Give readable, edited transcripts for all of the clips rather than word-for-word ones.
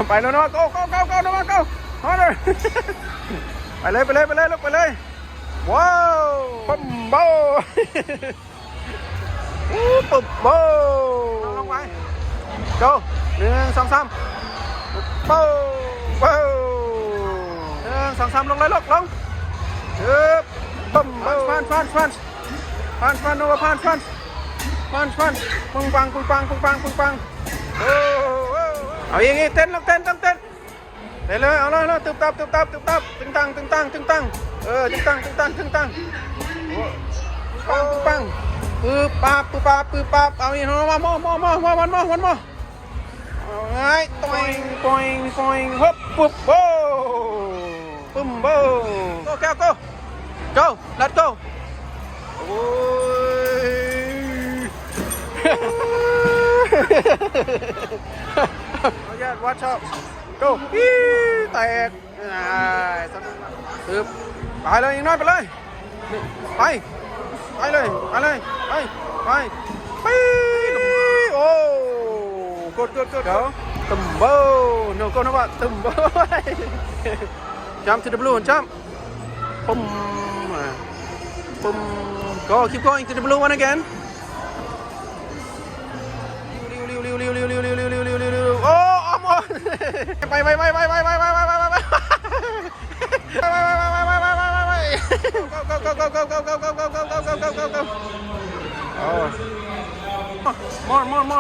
ไปแล้วเนาะ go go go go น้องมา go มาเลยไปเลยไปเลยไปเลยลูกไปเลยว้าวปั๊มโบปุ๊บโบลงไป go 1 2 3โบโบ1 2 3ลงเลยลูกลงปั๊มโบฟันโนวาฟันปึ้งปังเอาอย่างงี้เต้นลูกเต้นต้องเต้นเลยเอาเลยตึบตับตึงตังตึงตังตึงตังตึงตังตึงตังปังปื๊บปั๊บเอาอีกมาวันมอไงตอยฮบปุ๊บโบปุ๊มโบgoแก้ว go let's go โอ้ยวัดชอบ go แตกตึบไปเลยอีกน้อยไปเลยไปเลยโอ้กดเดี๋ยวตึมโบ no go นะว่าตึมโบ jump to the blue and jump ปุ่ม go keep going to the blue one again โอ้อมไป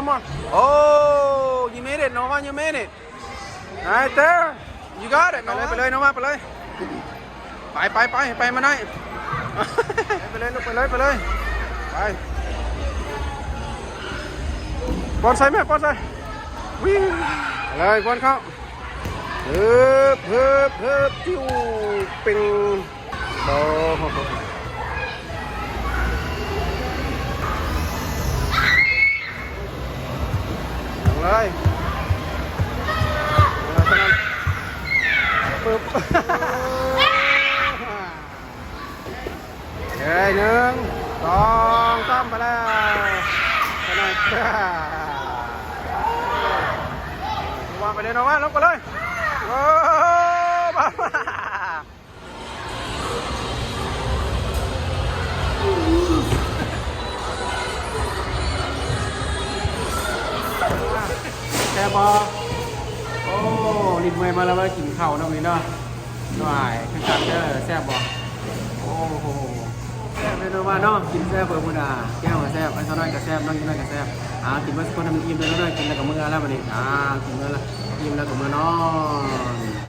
more oh you made it Nova you made it right there you got it ไปเลย Nova ไปเลยไปมาได้ไปเลยลูกไปเลยบอลใส่ไหมบอลใส่วิ่งเลยบอลเข้าเฮิบจิ้วปิงโอ้เลยปึ๊บเฮ้ย1 2 3ไปแล้วไปเลยวางไปเลยน้องว่าลงไปเลยโอ้บ้าแซ่บโอ้ลิ้นเมื่อยมาแล้วว่ากินข้าวน้องนี่เนาะหน่อยขึ้นกันเด้อแซ่บโอ้โหแซ่บเลยน้องว่าเนาะกินแซ่บเบอร์มุดาแก้วแซ่บไอ้ซ้อนน้อยกับแซ่บน้องยิ่งน้อยกับแซ่บกินมาสักคนทำอิ่มเลยน้อยกินแล้วกับมือแล้วมาดิกินแล้วอิ่มแล้วกับมือนอน